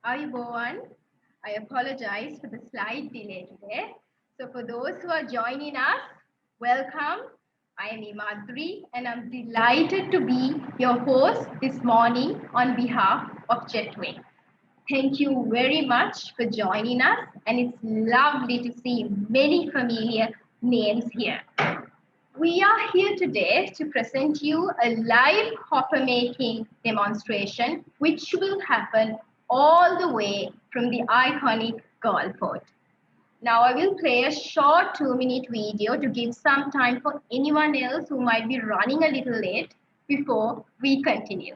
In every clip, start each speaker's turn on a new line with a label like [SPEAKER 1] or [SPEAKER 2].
[SPEAKER 1] Ayubowan. I apologize for the slight delay today. So for those who are joining us, welcome. I am Imadri and I'm delighted to be your host this morning on behalf of Jetway. Thank you very much for joining us and it's lovely to see many familiar names here. We are here today to present you a live hopper making demonstration which will happen all the way from the iconic Galle Fort. Now I will play a short 2-minute video to give some time for anyone else who might be running a little late before we continue.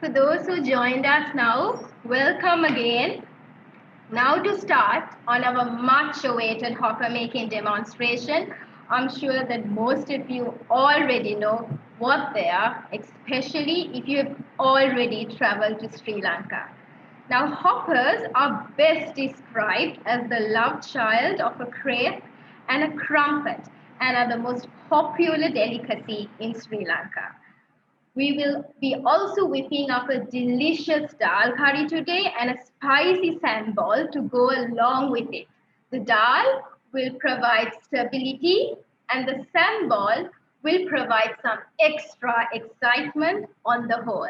[SPEAKER 1] For those who joined us now, welcome again. Now to start on our much awaited hopper making demonstration, I'm sure that most of you already know what they are, especially if you have already traveled to Sri Lanka. Now hoppers are best described as the love child of a crepe and a crumpet and are the most popular delicacy in Sri Lanka. We will be also whipping up a delicious dal curry today and a spicy sambal to go along with it. The dal will provide stability and the sambal will provide some extra excitement on the whole.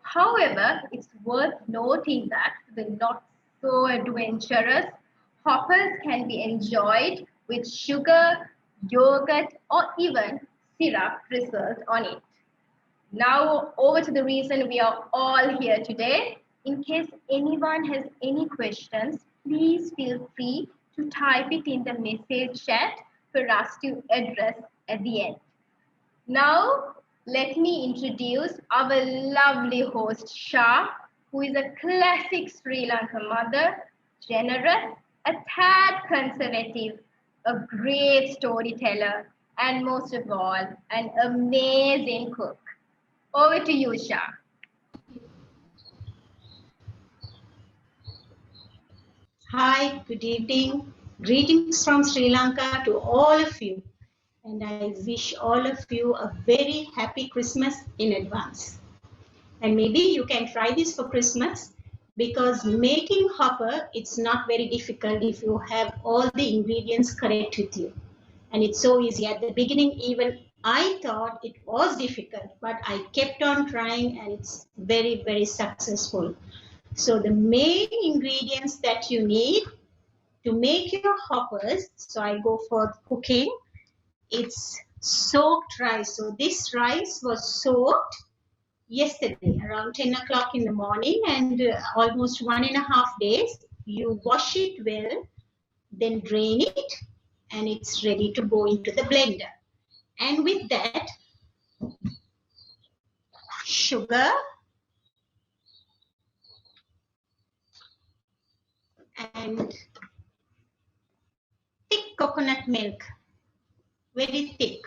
[SPEAKER 1] However, it's worth noting that the not so adventurous hoppers can be enjoyed with sugar, yogurt, or even syrup drizzled on it. Now, over to the reason we are all here today. In case anyone has any questions, please feel free to type it in the message chat for us to address at the end. Now, let me introduce our lovely host, Shah, who is a classic Sri Lankan mother generous, a tad conservative, a great storyteller, and most of all, an amazing cook. Over to you, Shah.
[SPEAKER 2] Hi, good evening. Greetings from Sri Lanka to all of you. And I wish all of you a very happy Christmas in advance. And maybe you can try this for Christmas because making hopper, it's not very difficult if you have all the ingredients correct with you. And it's so easy. At the beginning, even I thought it was difficult, but I kept on trying and it's very, very successful. So the main ingredients that you need to make your hoppers, so I go for cooking, it's soaked rice. So this rice was soaked yesterday around 10 o'clock in the morning and almost 1.5 days. You wash it well, then drain it, and it's ready to go into the blender. And with that, sugar and thick coconut milk, very thick.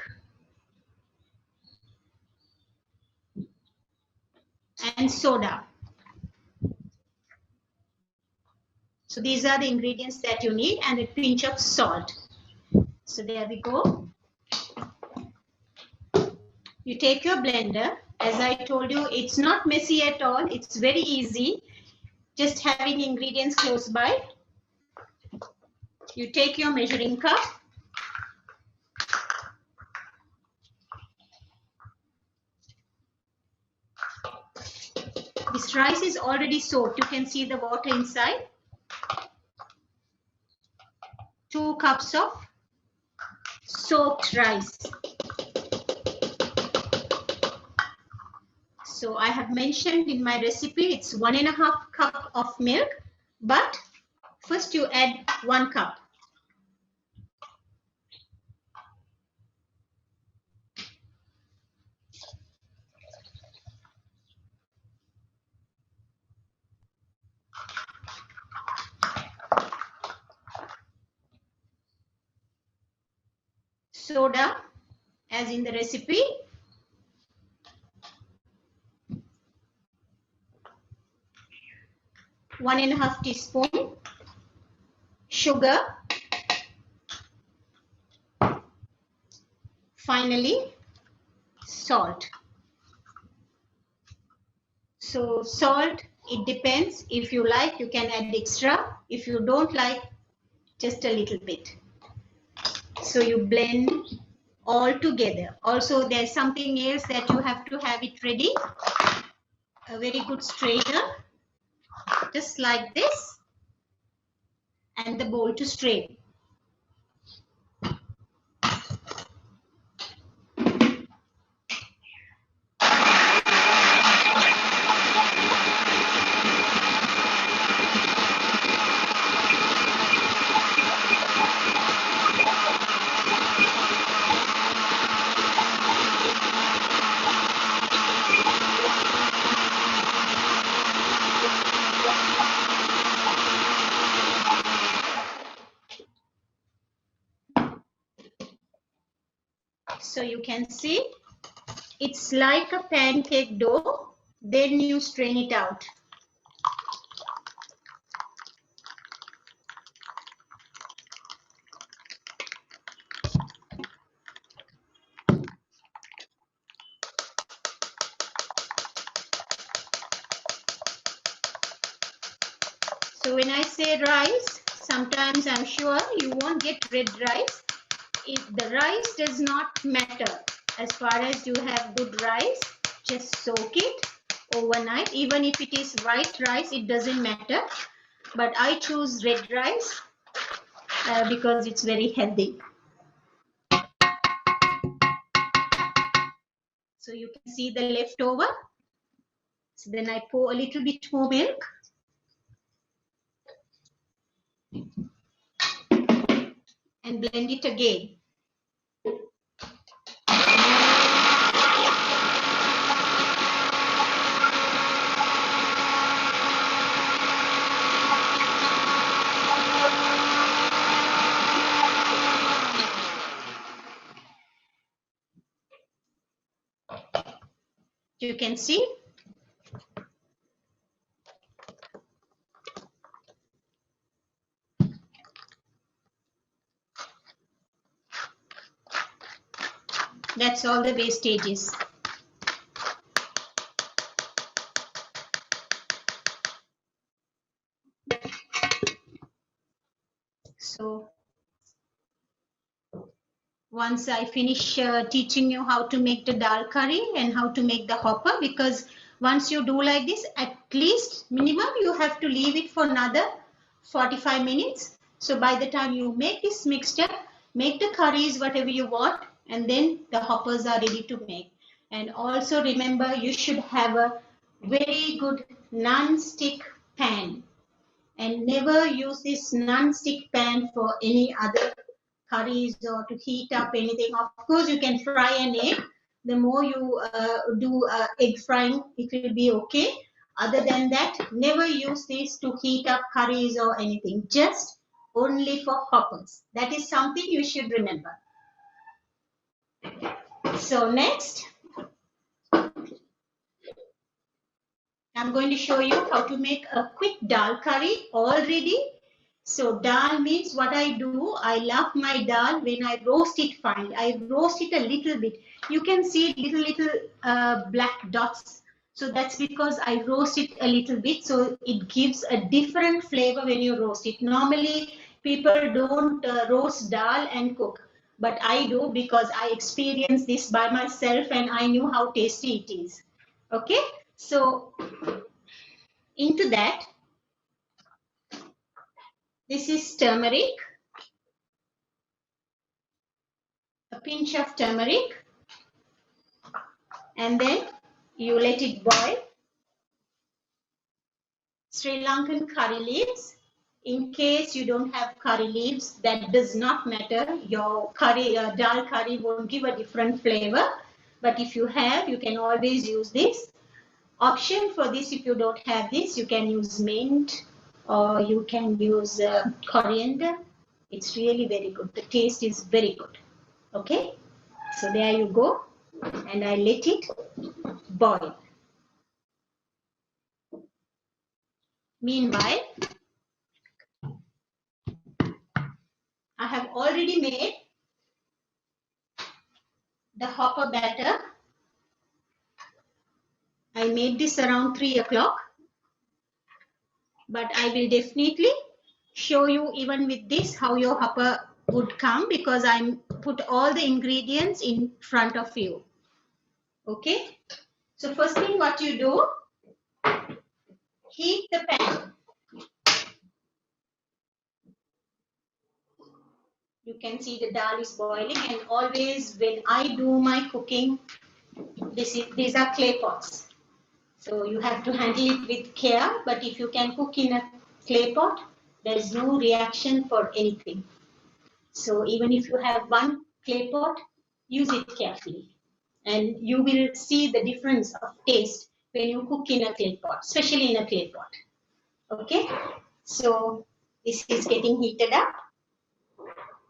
[SPEAKER 2] And soda. So these are the ingredients that you need and a pinch of salt. So there we go. You take your blender. As I told you, it's not messy at all. It's very easy. Just having ingredients close by. You take your measuring cup. This rice is already soaked. You can see the water inside. 2 cups of soaked rice. So I have mentioned in my recipe, it's 1.5 cup of milk, but first you add 1 cup. Soda, as in the recipe. One and a half teaspoon. Sugar. Finally, salt. So salt, it depends. If you like, you can add extra. If you don't like, just a little bit. So you blend all together. Also, there's something else that you have to have it ready. A very good strainer, just like this, and the bowl to strain. So you can see it's like a pancake dough, then you strain it out. So when I say rice, sometimes I'm sure you won't get red rice. If the rice does not matter, as far as you have good rice, just soak it overnight. Even if it is white rice, it doesn't matter. But I choose red rice because it's very healthy. So you can see the leftover. So then I pour a little bit more milk. And blend it again. You can see. That's all the base stages. So once I finish teaching you how to make the dal curry and how to make the hopper, because once you do like this, at least minimum you have to leave it for another 45 minutes. So by the time you make this mixture, make the curries whatever you want, and then the hoppers are ready to make. And also remember, you should have a very good non-stick pan, and never use this non-stick pan for any other curries or to heat up anything. Of course, you can fry an egg. The more you do egg frying, it will be okay. Other than that, never use this to heat up curries or anything. Just only for hoppers. That is something you should remember. So next, I'm going to show you how to make a quick dal curry already. So dal means what I do, I love my dal when I roast it fine. I roast it a little bit. You can see little black dots. So that's because I roast it a little bit. So it gives a different flavor when you roast it. Normally people don't roast dal and cook. But I do because I experienced this by myself and I knew how tasty it is. Okay. So into that, this is turmeric, a pinch of turmeric, and then you let it boil. Sri Lankan curry leaves. In case you don't have curry leaves, that does not matter. Your curry, dal curry won't give a different flavor. But if you have, you can always use this. Option for this, if you don't have this, you can use mint or you can use coriander. It's really very good. The taste is very good. Okay, so there you go, and I let it boil. Meanwhile, I have already made the hopper batter. I made this around 3 o'clock, but I will definitely show you even with this how your hopper would come, because I put all the ingredients in front of you. Okay, so first thing what you do, heat the pan. You can see the dal is boiling, and always when I do my cooking, these are clay pots. So you have to handle it with care, but if you can cook in a clay pot, there is no reaction for anything. So even if you have one clay pot, use it carefully. And you will see the difference of taste when you cook in a clay pot, especially in a clay pot. Okay, so this is getting heated up.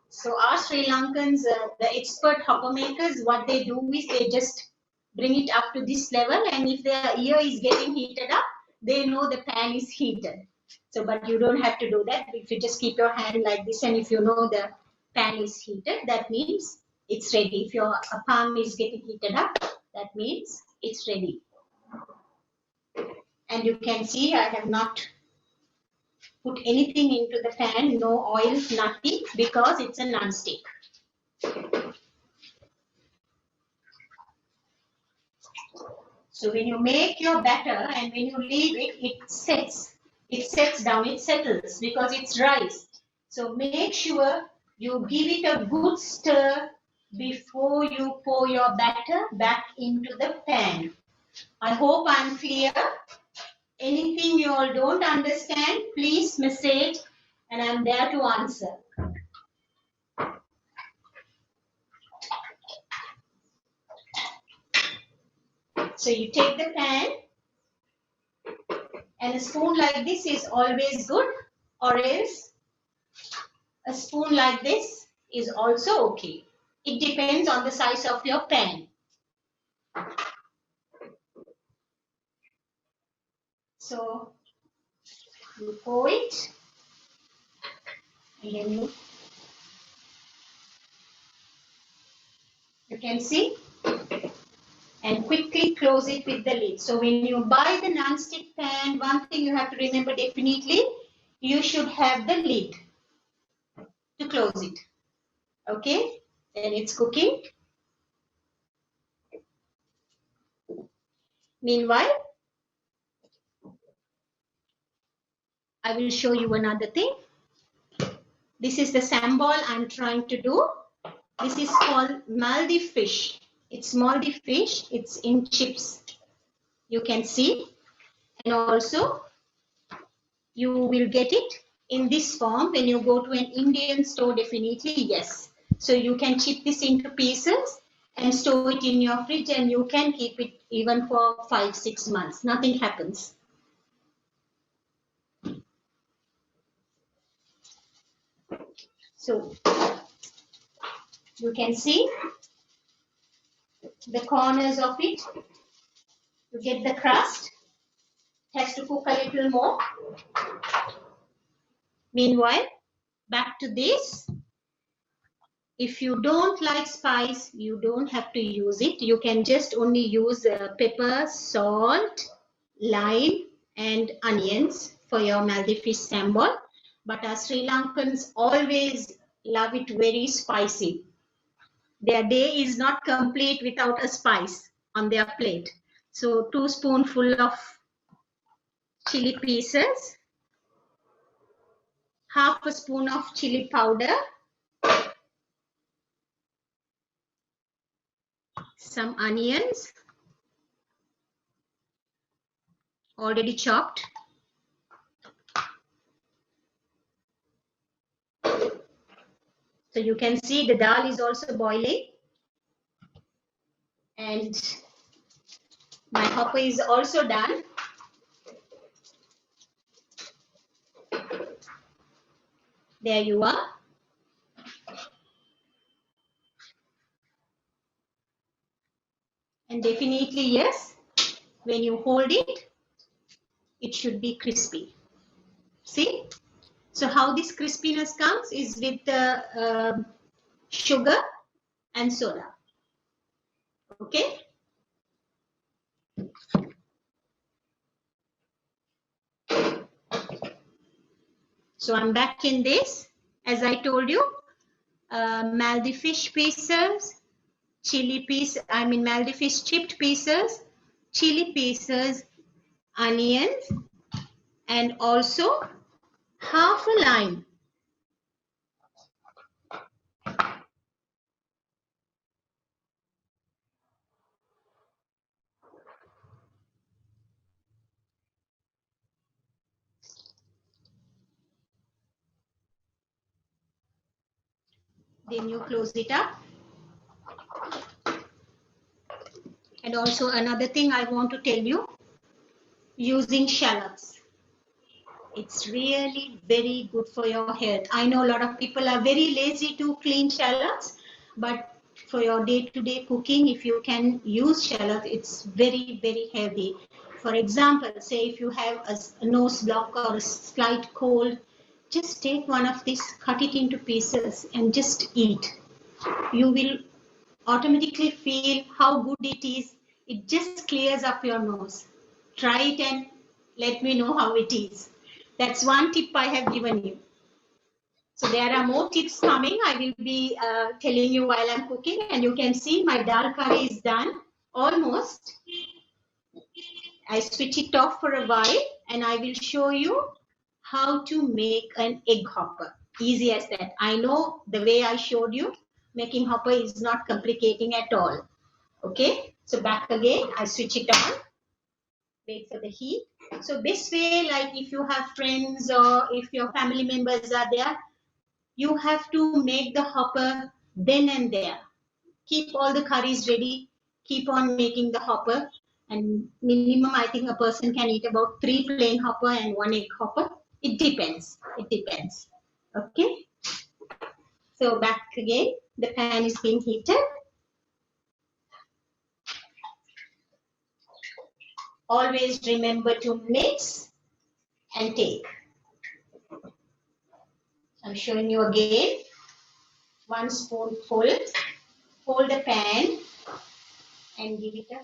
[SPEAKER 2] So our Sri Lankans, the expert hopper makers, what they do is they just bring it up to this level, and if their ear is getting heated up, they know the pan is heated. So, but you don't have to do that. If you just keep your hand like this, and if you know the pan is heated, that means it's ready. If your palm is getting heated up, that means it's ready. And you can see I have not put anything into the pan, no oil, nothing, because it's a non-stick. So when you make your batter and when you leave it, it sets down, it settles because it's rice. So make sure you give it a good stir before you pour your batter back into the pan. I hope I'm clear. Anything you all don't understand, please message and I'm there to answer. So you take the pan, and a spoon like this is always good, or else a spoon like this is also okay. It depends on the size of your pan. So you pour it, and then you can see, and quickly close it with the lid. So when you buy the non-stick pan, one thing you have to remember definitely, you should have the lid to close it. Okay, then it's cooking. Meanwhile, I will show you another thing. This is the sambal I'm trying to do. This is called Maldive fish. It's Maldive fish. It's in chips. You can see. And also, you will get it in this form when you go to an Indian store, definitely, yes. So you can chip this into pieces and store it in your fridge, and you can keep it even for 5-6 months. Nothing happens. So you can see the corners of it. You get the crust. It has to cook a little more. Meanwhile, back to this. If you don't like spice, you don't have to use it. You can just only use pepper, salt, lime, and onions for your Maldive fish sambal. But our Sri Lankans always love it very spicy. Their day is not complete without a spice on their plate. So 2 spoonfuls of chili pieces, half a spoon of chili powder, some onions, already chopped, so you can see the dal is also boiling, and my hopper is also done. There you are. And definitely, yes, when you hold it, it should be crispy. See? So how this crispiness comes is with the sugar and soda. Okay? So I'm back in this. As I told you, Maldive fish pieces, Maldive fish chipped pieces, chili pieces, onions, and also half a lime. Then you close it up. And also another thing I want to tell you, using shallots. It's really very good for your health. I know a lot of people are very lazy to clean shallots, but for your day-to-day cooking, if you can use shallot, it's very, very healthy. For example, say if you have a nose block or a slight cold, just take one of these, cut it into pieces and just eat. You will automatically feel how good it is. It just clears up your nose. Try it and let me know how it is. That's one tip I have given you. So there are more tips coming. I will be telling you while I'm cooking, and you can see my dal curry is done almost. I switch it off for a while and I will show you how to make an egg hopper. Easy as that. I know the way I showed you, making hopper is not complicating at all. Okay, so back again, I switch it on, wait for the heat. So this way, like if you have friends or if your family members are there, you have to make the hopper then and there. Keep all the curries ready, keep on making the hopper, and minimum I think a person can eat about 3 plain hopper and 1 egg hopper. It depends, okay. So back again, the pan is being heated. always remember to mix and take. I'm showing you again. 1 spoonful. Hold the pan and give it a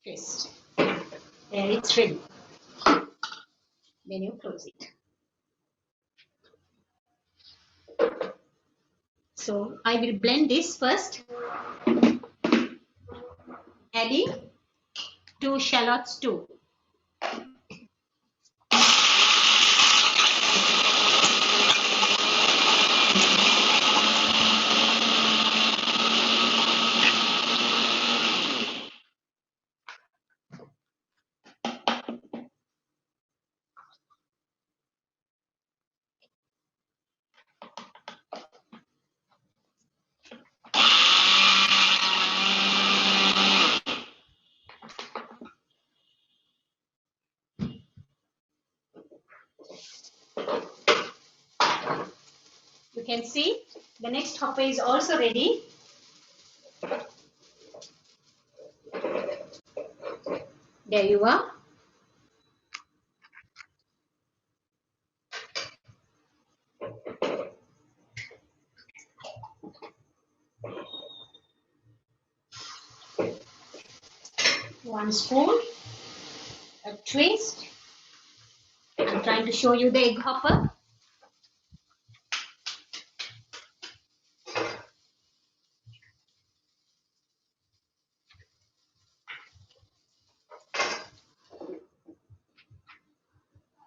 [SPEAKER 2] twist. There, it's ready. Then you close it. So I will blend this first, adding 2 shallots too. You can see the next hopper is also ready. There you are. One spoon, a twist. I'm trying to show you the egg hopper.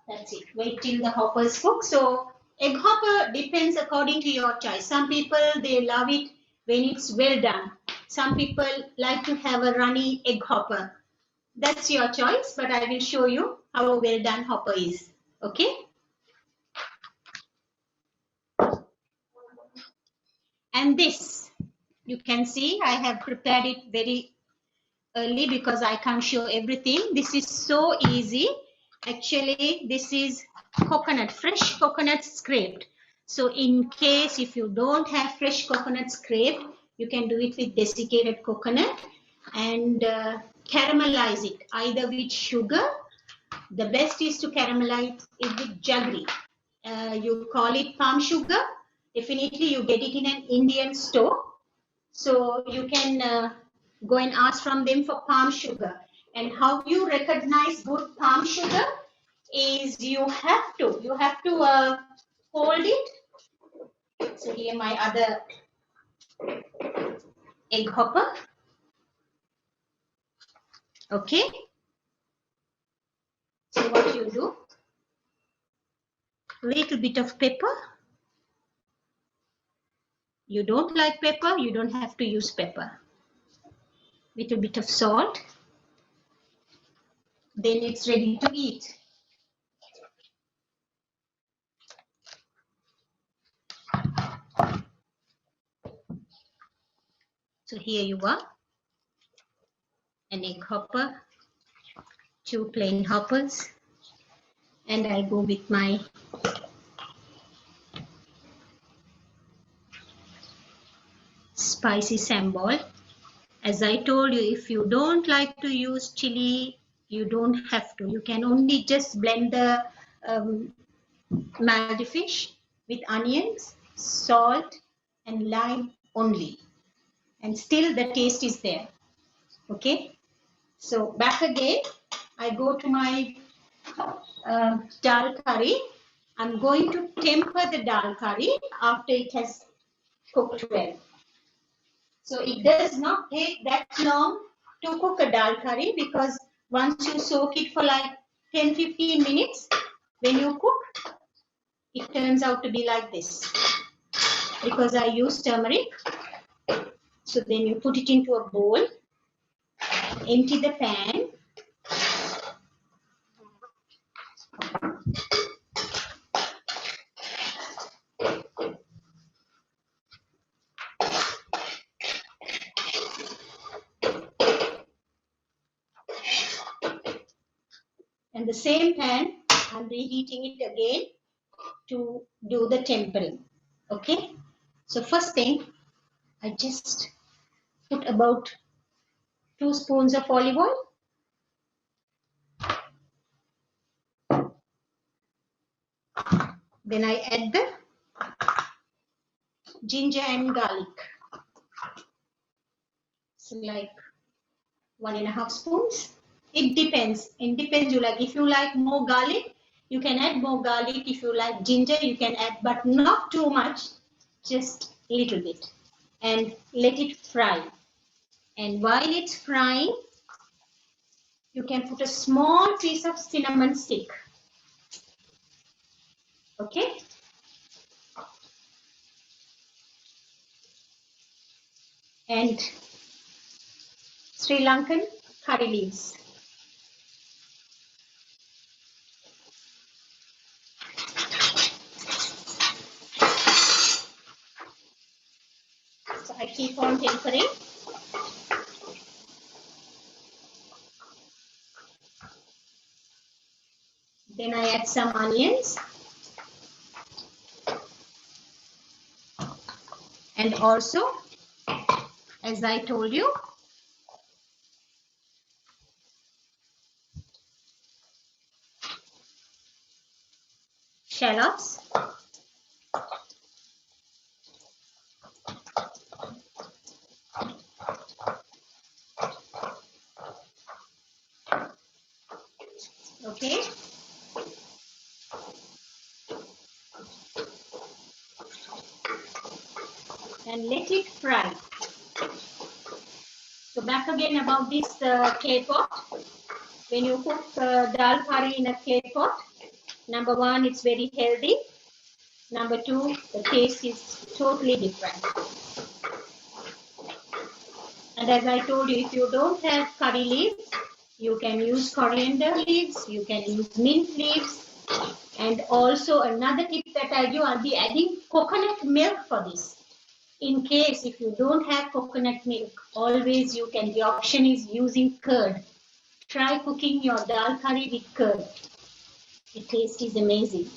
[SPEAKER 2] That's it. Wait till the hoppers cook. So egg hopper depends according to your choice. Some people, they love it when it's well done. Some people like to have a runny egg hopper. That's your choice, but I will show you how a well done hopper is. Okay? And this, you can see I have prepared it very early because I can't show everything. This is so easy. Actually, this is coconut, fresh coconut scraped. So in case if you don't have fresh coconut scraped, you can do it with desiccated coconut and caramelize it either with sugar. The best is to caramelize it with jaggery. You call it palm sugar. Definitely you get it in an Indian store. So you can go and ask from them for palm sugar. And how you recognize good palm sugar is you have to hold it. So here my other egg hopper. Okay. So what you do, little bit of pepper. You don't like pepper, you don't have to use pepper. Little bit of salt. Then it's ready to eat. So here you are, an egg hopper, 2 plain hoppers, and I go with my spicy sambal. As I told you, if you don't like to use chili, you don't have to. You can only just blend the maldi fish with onions, salt, and lime only. And still the taste is there. Okay. So back again, I go to my dal curry. I'm going to temper the dal curry after it has cooked well. So it does not take that long to cook a dal curry because once you soak it for like 10-15 minutes, when you cook, it turns out to be like this. Because I use turmeric. So then you put it into a bowl, empty the pan. And the same pan, I'm reheating it again to do the tempering. Okay. So first thing, I just put about 2 spoons of olive oil. Then I add the ginger and garlic. So like 1.5 spoons. It depends. It depends. You like, if you like more garlic, you can add more garlic. If you like ginger, you can add, but not too much, just a little bit. And let it fry. And while it's frying, you can put a small piece of cinnamon stick. Okay? And Sri Lankan curry leaves. So I keep on tempering. Then I add some onions. And also, as I told you, shallots. Okay. And let it fry. So back again about this clay pot. When you cook dal curry in a clay pot, number one, it's very healthy. Number two, the taste is totally different. And as I told you, if you don't have curry leaves, you can use coriander leaves, you can use mint leaves. And also another tip that I do, I'll be adding coconut milk for this. In case if you don't have coconut milk, always you can, the option is using curd. Try cooking your dal curry with curd. The taste is amazing.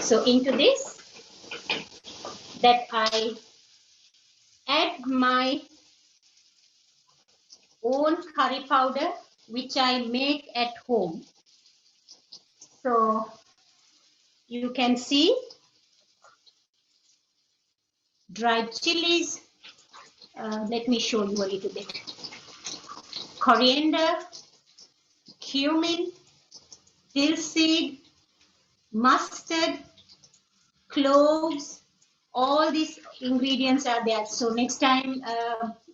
[SPEAKER 2] So into this, that I add my own curry powder, which I make at home. So you can see dried chilies. Let me show you a little bit. Coriander, cumin, dill seed, mustard, cloves, all these ingredients are there. So next time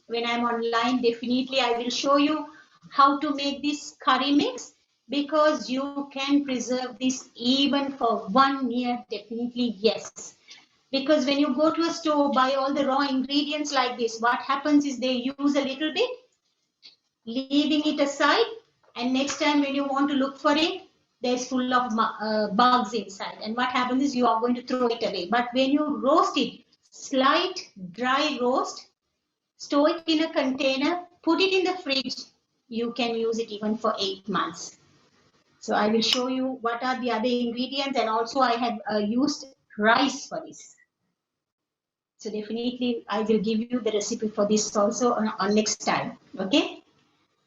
[SPEAKER 2] when I'm online, definitely I will show you how to make this curry mix, because you can preserve this even for 1 year, definitely yes. Because when you go to a store, buy all the raw ingredients like this, what happens is they use a little bit, leaving it aside, and next time when you want to look for it, there's full of bugs inside, and what happens is you are going to throw it away. But when you roast it, slight dry roast, store it in a container, put it in the fridge, you can use it even for 8 months. So I will show you what are the other ingredients, and also I have used rice for this. So definitely I will give you the recipe for this also on next time. Okay.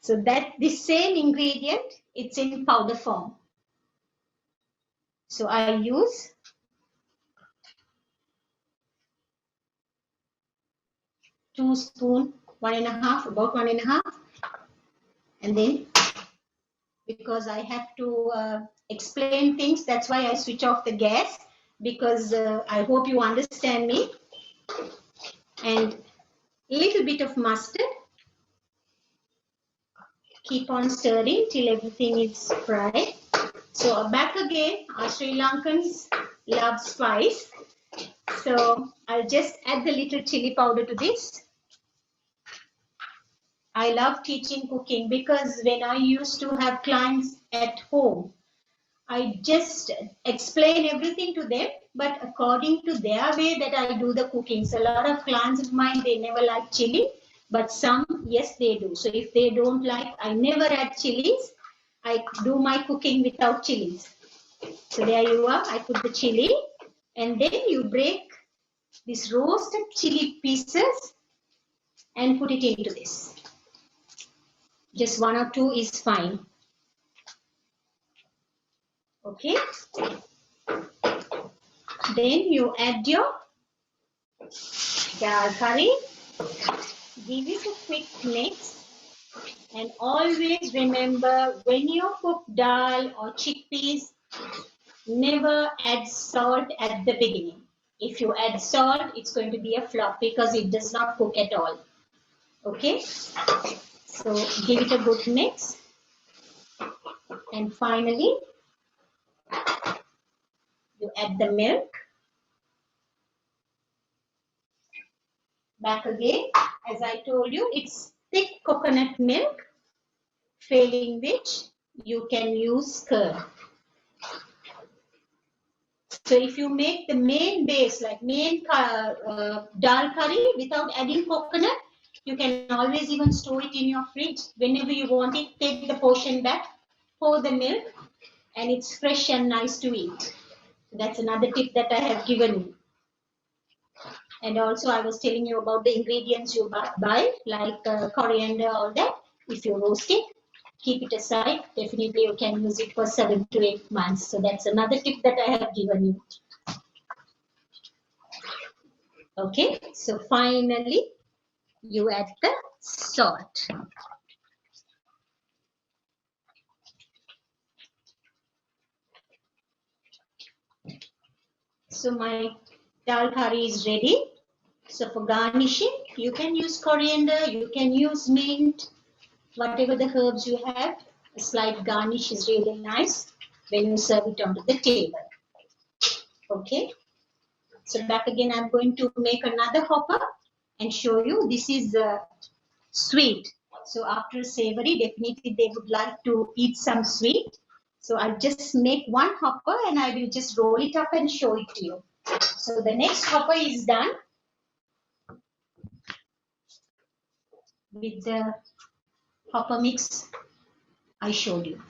[SPEAKER 2] So that this same ingredient, it's in powder form. So I use two spoon, 1.5, about 1.5, and then because I have to explain things, that's why I switch off the gas, because I hope you understand me. And a little bit of mustard. Keep on stirring till everything is fried. So back again, our Sri Lankans love spice. So I'll just add the little chili powder to this. I love teaching cooking, because when I used to have clients at home, I just explain everything to them, but according to their way that I do the cooking. So a lot of clients of mine, they never like chili, but some, yes, they do. So if they don't like, I never add chilies. I do my cooking without chilies. So there you are, I put the chili, and then you break these roasted chili pieces and put it into this. Just 1 or 2 is fine. Okay. Then you add your dal curry. Give it a quick mix. And always remember, when you cook dal or chickpeas, never add salt at the beginning. If you add salt, it's going to be a flop because it does not cook at all. Okay? So give it a good mix. And finally, you add the milk. Back again, as I told you, it's thick coconut milk, failing which you can use curd. So if you make the main base, like main dal curry without adding coconut, you can always even store it in your fridge. Whenever you want it, take the portion back, pour the milk, and it's fresh and nice to eat. That's another tip that I have given you. And also I was telling you about the ingredients you buy, like coriander, all that. If you roast it, keep it aside. Definitely you can use it for 7 to 8 months. So that's another tip that I have given you. Okay, so finally you add the salt. So my dal curry is ready. So for garnishing, you can use coriander, you can use mint, whatever the herbs you have. A slight garnish is really nice when you serve it onto the table. Okay. So back again, I'm going to make another hopper and show you. This is sweet. So after savory, definitely they would like to eat some sweet. So I'll just make one hopper and I will just roll it up and show it to you. So the next hopper is done with the hopper mix I showed you.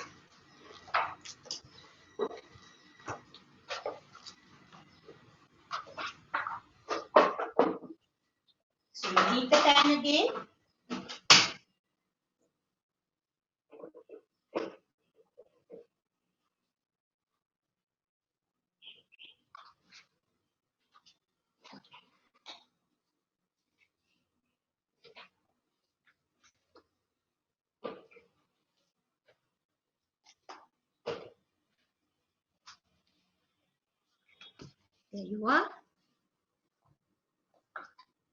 [SPEAKER 2] So you heat the pan again. There you are.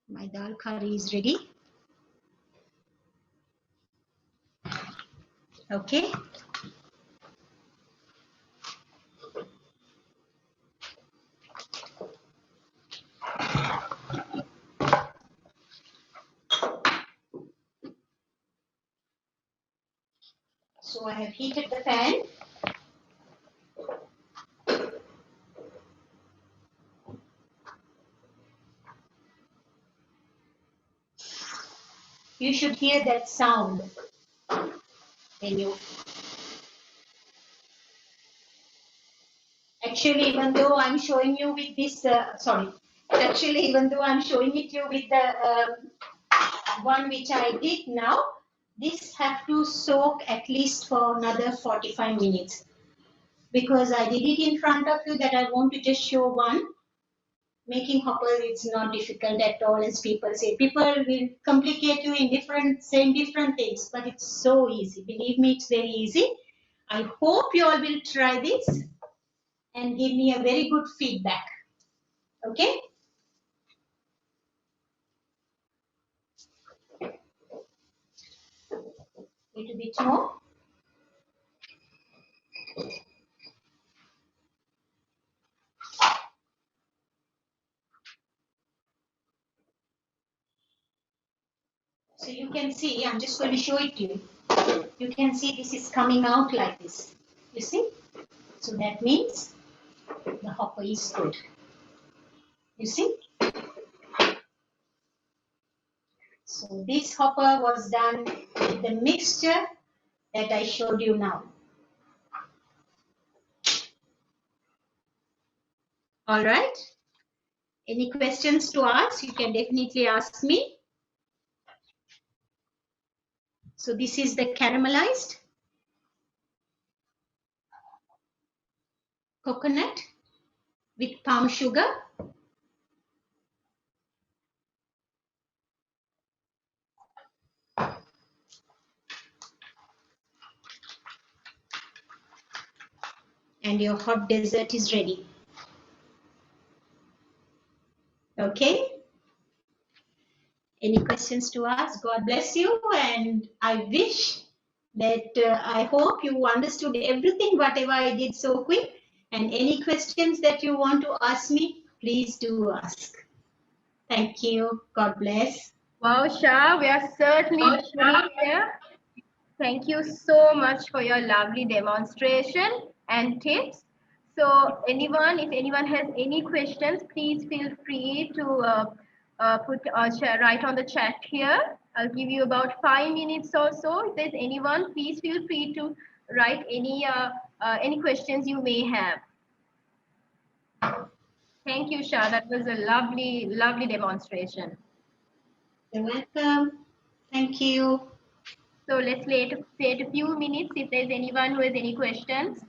[SPEAKER 2] My dal curry is ready. Okay. So I have heated the pan. You should hear that sound when you. Actually, even though I'm showing you with this, even though I'm showing it you with the one which I did now, this have to soak at least for another 45 minutes. Because I did it in front of you, that I want to just show one. Making hoppers, it's not difficult at all, as people say. People will complicate you in saying different things, but it's so easy. Believe me, it's very easy. I hope you all will try this and give me a very good feedback. Okay? Little bit more. So you can see, I'm just going to show it to you. You can see this is coming out like this. You see? So that means the hopper is good. You see? So this hopper was done with the mixture that I showed you now. All right. Any questions to ask? You can definitely ask me. So this is the caramelized. coconut with palm sugar. And your hot dessert is ready. Okay? Any questions to ask? God bless you, and I wish that I hope you understood everything, whatever I did so quick. And any questions that you want to ask me, please do ask. Thank you. God bless.
[SPEAKER 1] Wow, Shah, we are certainly learning here. Thank you so much for your lovely demonstration and tips. So anyone, if anyone has any questions, please feel free to write on the chat here. I'll give you about 5 minutes or so. If there's anyone, please feel free to write any questions you may have. Thank you, Shah. That was a lovely, lovely demonstration.
[SPEAKER 2] You're welcome. Thank you.
[SPEAKER 1] So let's wait a few minutes if there's anyone who has any questions.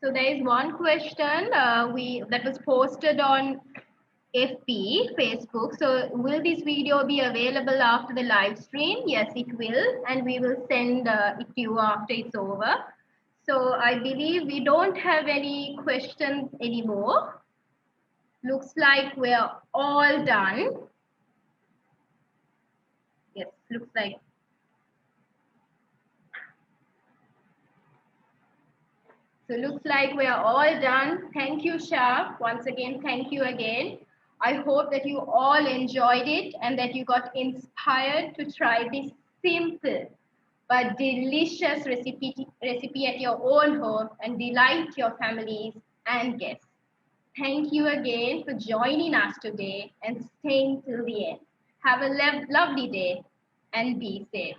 [SPEAKER 1] So there is one question that was posted on FB, Facebook. So will this video be available after the live stream? Yes, it will, and we will send it to you after it's over. So I believe we don't have any questions anymore. Looks like we're all done. Yes, looks like. So looks like we are all done. Thank you, Shah. Once again, thank you again. I hope that you all enjoyed it and that you got inspired to try this simple but delicious recipe at your own home and delight your families and guests. Thank you again for joining us today and staying till the end. Have a lovely day and be safe.